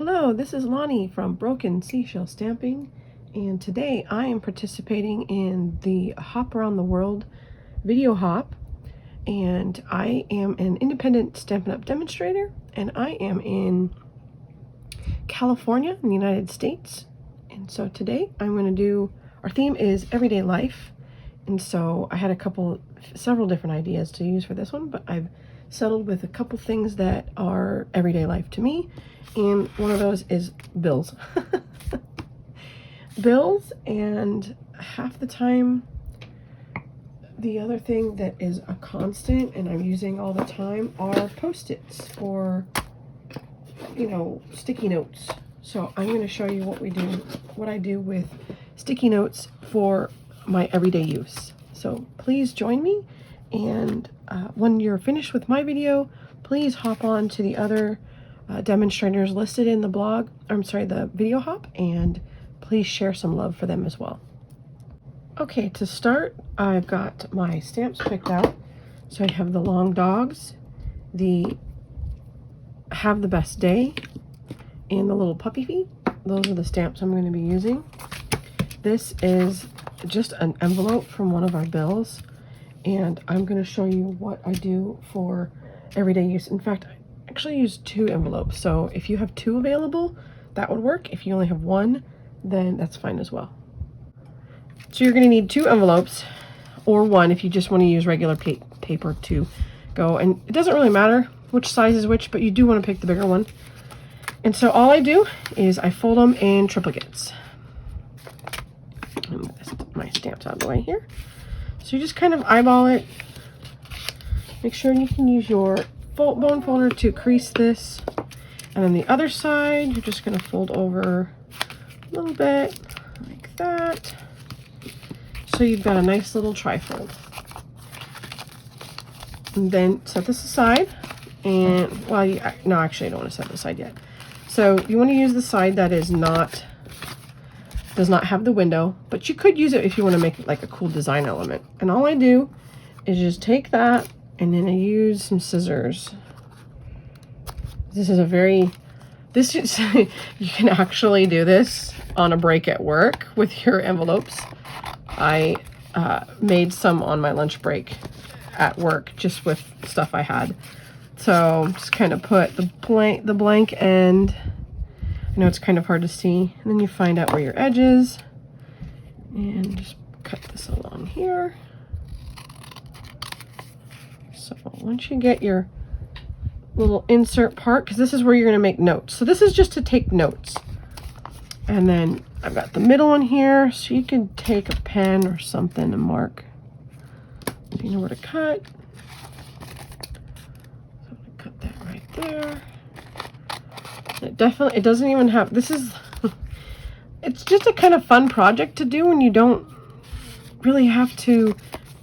Hello, this is Lani from Broken Seashell Stamping, and today I am participating in the Hop Around the World video hop, and I am an independent Stampin' Up! Demonstrator, and I am in California in the United States. And so today I'm going to do, our theme is everyday life, and so I had several different ideas to use for this one, but I've settled with a couple things that are everyday life to me. And one of those is bills. Bills, and half the time the other thing that is a constant and I'm using all the time are Post-its or, you know, sticky notes. So I'm going to show you what I do with sticky notes for my everyday use. So please join me, and when you're finished with my video, please hop on to the other demonstrators listed in the the video hop, and please share some love for them as well. Okay, to start, I've got my stamps picked out. So I have the long dogs, the have the best day, and the little puppy feet. Those are the stamps I'm going to be using. This is just an envelope from one of our bills, and I'm going to show you what I do for everyday use. In fact, actually use 2 envelopes, so if you have 2 available, that would work. If you only have 1, then that's fine as well. So you're going to need 2 envelopes, or 1 if you just want to use regular paper to go, and it doesn't really matter which size is which, but you do want to pick the bigger one. And so all I do is I fold them in triplicates. Move my stamps out of the way here. So you just kind of eyeball it. Make sure you can use your bone folder to crease this, and then the other side you're just going to fold over a little bit like that, so you've got a nice little trifold. And then set this aside, and no, actually I don't want to set this aside yet. So you want to use the side that does not have the window, but you could use it if you want to make it like a cool design element. And all I do is just take that, and then I use some scissors. You can actually do this on a break at work with your envelopes. I made some on my lunch break at work just with stuff I had. So just kind of put the blank end. I know it's kind of hard to see. And then you find out where your edge is, and just cut this along here. So once you get your little insert part, because this is where you're going to make notes. So this is just to take notes. And then I've got the middle one here, so you can take a pen or something to mark. So you know where to cut. So I'm going to cut that right there. It doesn't even have, it's just a kind of fun project to do when you don't really have to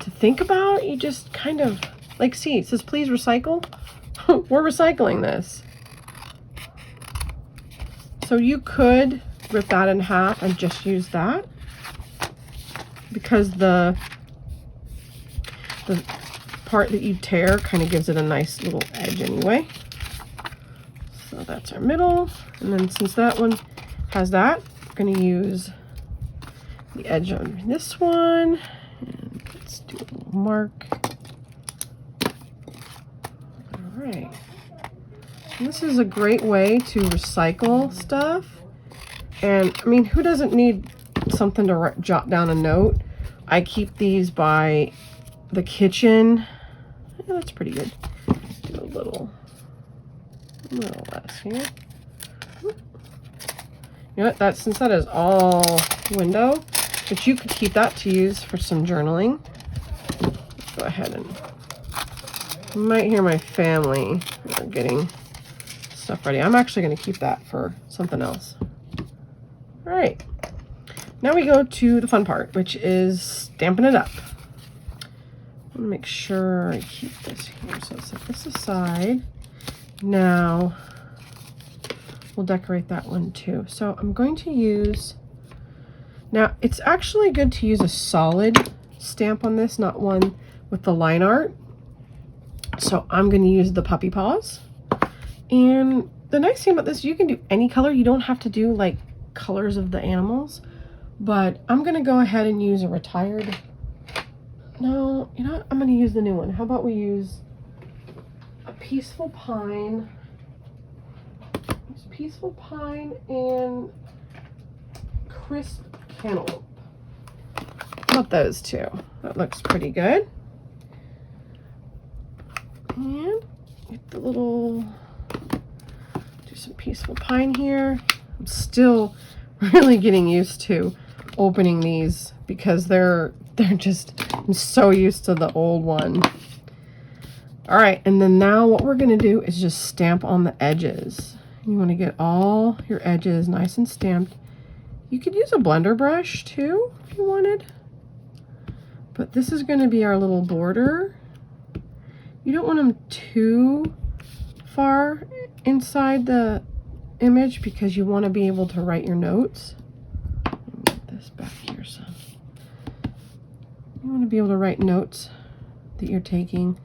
think about it. You just kind of, like, see, it says please recycle. We're recycling this. So you could rip that in half and just use that, because the part that you tear kind of gives it a nice little edge anyway. So that's our middle, and then since that one has that, I'm going to use the edge on this one, and let's do a little mark. Alright, this is a great way to recycle stuff, and I mean, who doesn't need something to jot down a note? I keep these by the kitchen. Yeah, that's pretty good. Do a little less here. You know what, since that is all window, but you could keep that to use for some journaling. Let's go ahead and, you might hear my family getting stuff ready. I'm actually going to keep that for something else. All right, now we go to the fun part, which is Stampin' It Up. I'm going to make sure I keep this here, so set this aside. Now we'll decorate that one too. So I'm going to use, now it's actually good to use a solid stamp on this, not one with the line art. So I'm going to use the puppy paws, and the nice thing about this, you can do any color. You don't have to do like colors of the animals, but I'm gonna go ahead and use a retired, no, you know what? I'm gonna use the new one. How about we use a peaceful pine, peaceful pine and crisp cantaloupe. How about those two? That looks pretty good. And get the little, do some peaceful pine here. I'm still really getting used to opening these because they're just, I'm so used to the old one. All right, and then now what we're gonna do is just stamp on the edges. You wanna get all your edges nice and stamped. You could use a blender brush too if you wanted. But this is gonna be our little border. You don't want them too far inside the image because you want to be able to write your notes. Let me get this back here some. You want to be able to write notes that you're taking.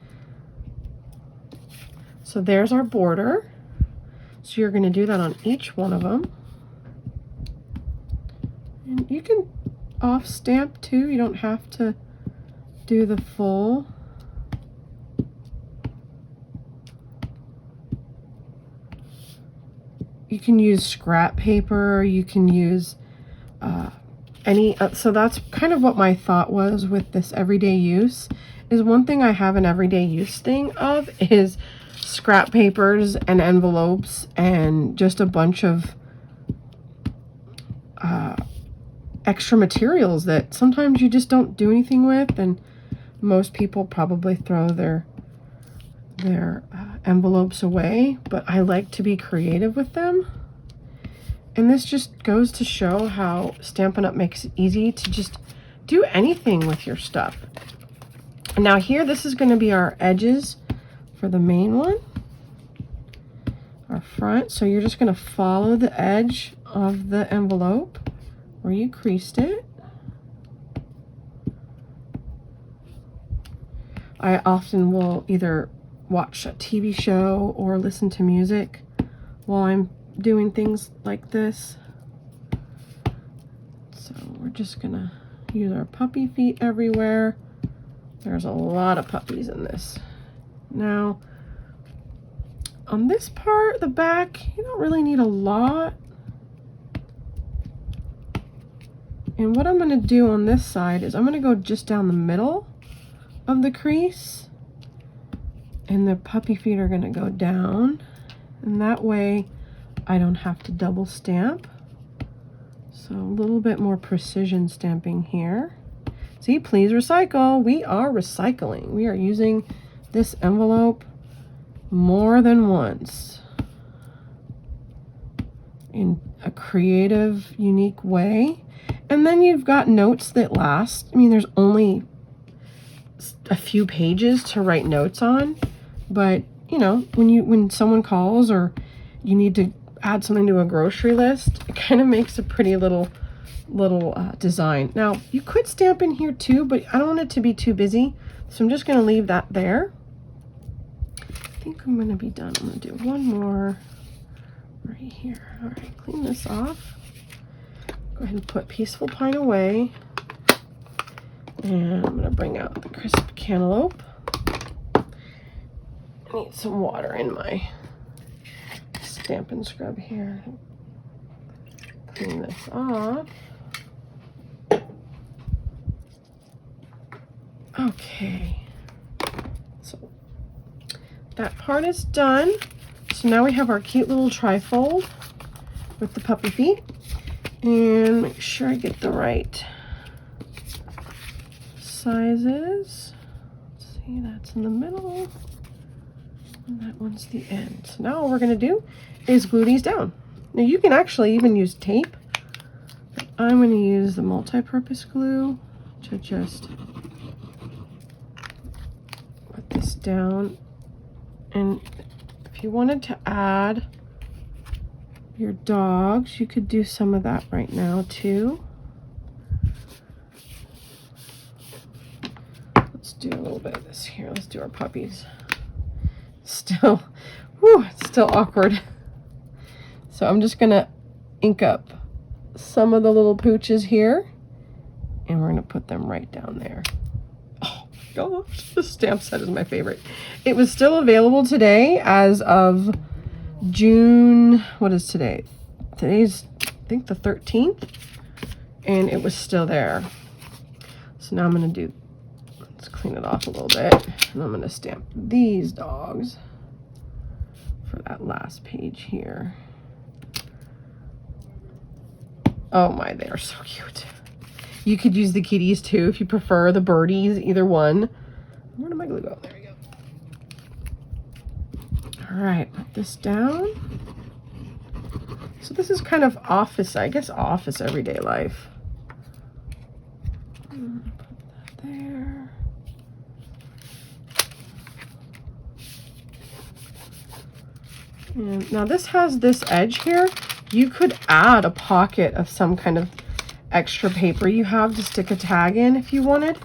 So there's our border. So you're going to do that on each one of them. And you can off stamp too. You don't have to do the full. You can use scrap paper, you can use any, so that's kind of what my thought was with this everyday use, is one thing I have an everyday use thing of is scrap papers and envelopes and just a bunch of extra materials that sometimes you just don't do anything with, and most people probably throw their envelopes away, but I like to be creative with them. And this just goes to show how Stampin' Up! Makes it easy to just do anything with your stuff. Now here, this is going to be our edges for the main one, our front. So you're just going to follow the edge of the envelope where you creased it. I often will either watch a TV show or listen to music while I'm doing things like this. So we're just gonna use our puppy feet everywhere. There's a lot of puppies in this. Now, on this part, the back, you don't really need a lot. And what I'm gonna do on this side is I'm gonna go just down the middle of the crease, and the puppy feet are going to go down, and that way I don't have to double stamp. So a little bit more precision stamping here. See, please recycle. We are recycling. We are using this envelope more than once in a creative, unique way. And then you've got notes that last. I mean, there's only a few pages to write notes on, but you know, when someone calls or you need to add something to a grocery list, it kind of makes a pretty little design. Now you could stamp in here too, but I don't want it to be too busy, so I'm just going to leave that there. I think I'm going to be done. I'm going to do one more right here. All right, clean this off. Go ahead and put Peaceful Pine away. And I'm going to bring out the crisp cantaloupe. I need some water in my Stampin' Scrub here. Clean this off. Okay. So that part is done. So now we have our cute little trifold with the puppy feet. And make sure I get the right sizes. Let's see, that's in the middle, and that one's the end. So now all we're going to do is glue these down. Now you can actually even use tape, but I'm going to use the multi-purpose glue to just put this down. And if you wanted to add your dogs, you could do some of that right now too. Do a little bit of this here. Let's do our puppies. Still, whew, it's still awkward. So I'm just gonna ink up some of the little pooches here, and we're gonna put them right down there. Oh gosh, this stamp set is my favorite. It was still available today as of June, what is today? Today's, I think, the 13th, and it was still there. So now I'm gonna do, let's clean it off a little bit, and I'm gonna stamp these dogs for that last page here. Oh my, they are so cute. You could use the kitties too if you prefer, the birdies, either one. Where did my glue go? There we go. All right, put this down. So this is kind of office, I guess office everyday life. Put that there. And now this has this edge here. You could add a pocket of some kind of extra paper you have to stick a tag in if you wanted.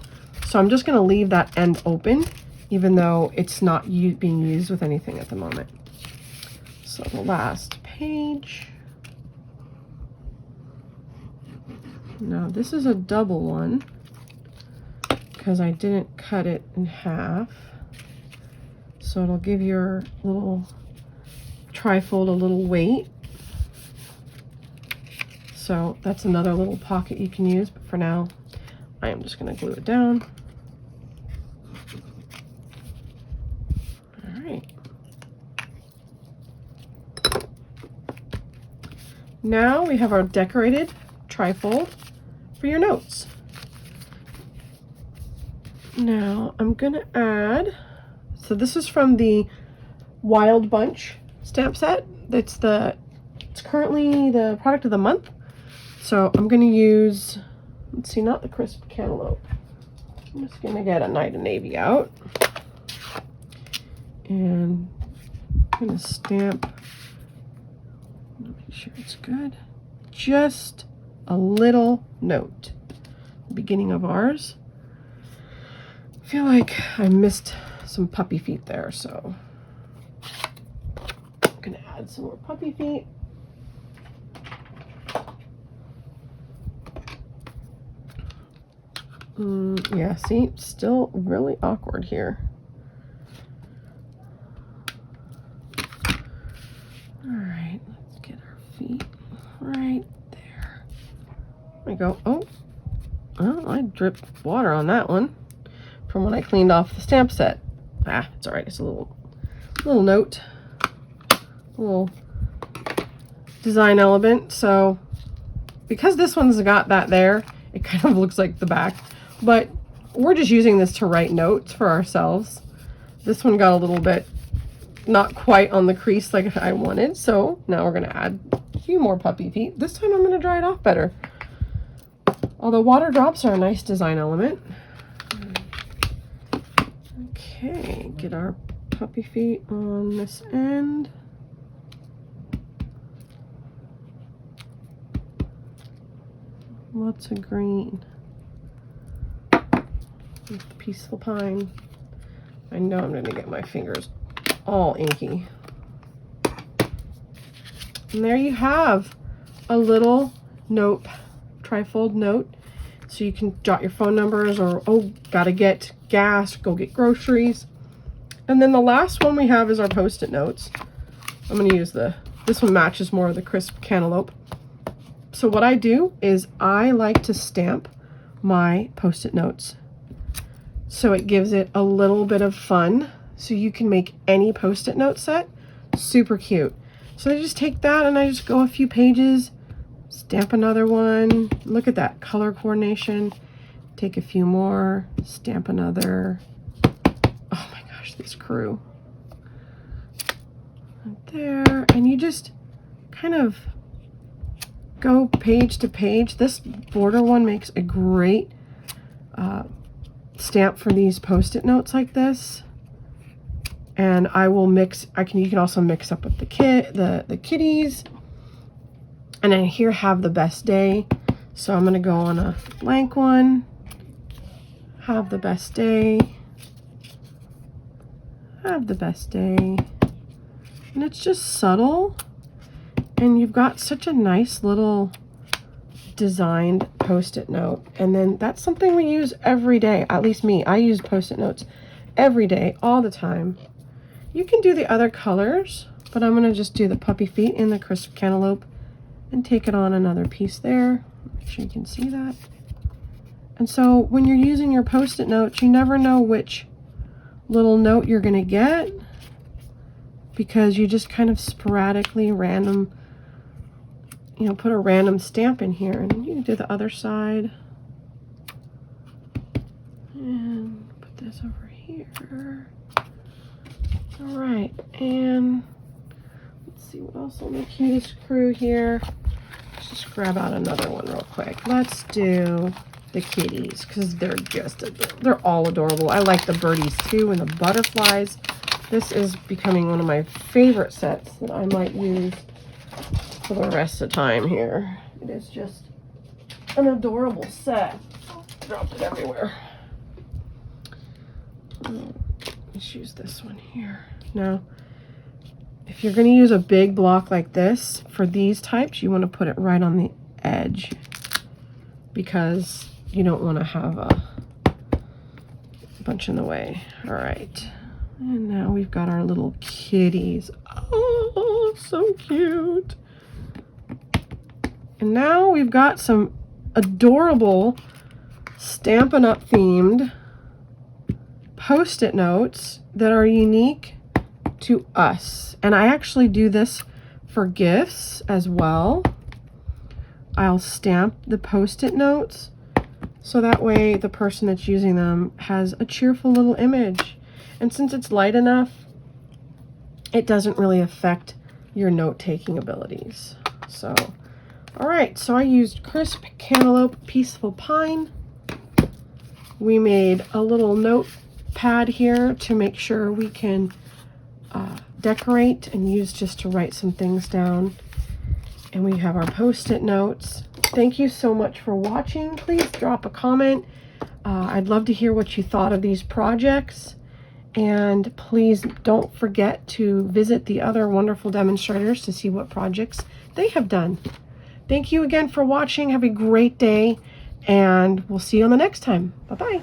So I'm just going to leave that end open, even though it's not being used with anything at the moment. So the last page. Now this is a double one because I didn't cut it in half. So it'll give your little trifold a little weight. So that's another little pocket you can use, but for now, I am just going to glue it down. All right. Now we have our decorated trifold for your notes. Now I'm going to add, so this is from the Wild Bunch stamp set. It's currently the product of the month. So I'm going to use, let's see, not the crisp cantaloupe. I'm just going to get a Night of Navy out. And I'm going to stamp, make sure it's good, just a little note. The beginning of ours. I feel like I missed some puppy feet there, so I'm going to add some more puppy feet. Yeah, see, still really awkward here. All right, let's get our feet right there. There we go. Oh, well, I dripped water on that one from when I cleaned off the stamp set. Ah, it's all right. It's a little note, a little design element. So because this one's got that there, it kind of looks like the back. But we're just using this to write notes for ourselves. This one got a little bit not quite on the crease like I wanted, so now we're going to add a few more puppy feet. This time I'm going to dry it off better. Although water drops are a nice design element. Okay, get our puppy feet on this end. Lots of green. Peaceful pine. I know I'm going to get my fingers all inky. And there you have a little note, trifold note. So you can jot your phone numbers, or, oh, gotta get gas, go get groceries. And then the last one we have is our Post-it notes. I'm going to use this one matches more of the crisp cantaloupe. So what I do is I like to stamp my Post-it notes. So it gives it a little bit of fun. So you can make any Post-it note set super cute. So I just take that and I just go a few pages, stamp another one. Look at that color coordination. Take a few more, stamp another. Oh my gosh, this crew. Right there. And you just kind of go page to page. This border one makes a great stamp for these Post-it notes like this. And I will mix, you can also mix up with the kitties. And then here, have the best day. So I'm gonna go on a blank one. Have the best day. Have the best day. And it's just subtle. And you've got such a nice little designed post-it note. And then that's something we use every day. At least me, I use post-it notes every day, all the time. You can do the other colors, but I'm gonna just do the puppy feet in the crisp cantaloupe and take it on another piece there. Make sure you can see that. And so when you're using your post-it notes, you never know which little note you're gonna get, because you just kind of sporadically random, you know, put a random stamp in here. And you can do the other side. And put this over here. All right, and let's see what else on the Cutest crew here. Let's just grab out another one real quick. Let's do the kitties, because they're just, they're all adorable. I like the birdies too, and the butterflies. This is becoming one of my favorite sets that I might use for the rest of the time here. It is just an adorable set. Dropped it everywhere. Let's use this one here. Now, if you're going to use a big block like this, for these types, you want to put it right on the edge, because you don't want to have a bunch in the way. All right. And now we've got our little kitties. Oh, so cute. And now we've got some adorable Stampin' Up! Themed post-it notes that are unique to us. And I actually do this for gifts as well. I'll stamp the post-it notes so that way the person that's using them has a cheerful little image. And since it's light enough, it doesn't really affect your note-taking abilities. So, all right, so I used crisp cantaloupe, peaceful pine. We made a little notepad here to make sure we can decorate and use just to write some things down. And we have our post-it notes. Thank you so much for watching. Please drop a comment. I'd love to hear what you thought of these projects. And please don't forget to visit the other wonderful demonstrators to see what projects they have done. Thank you again for watching. Have a great day, and we'll see you on the next time. Bye-bye.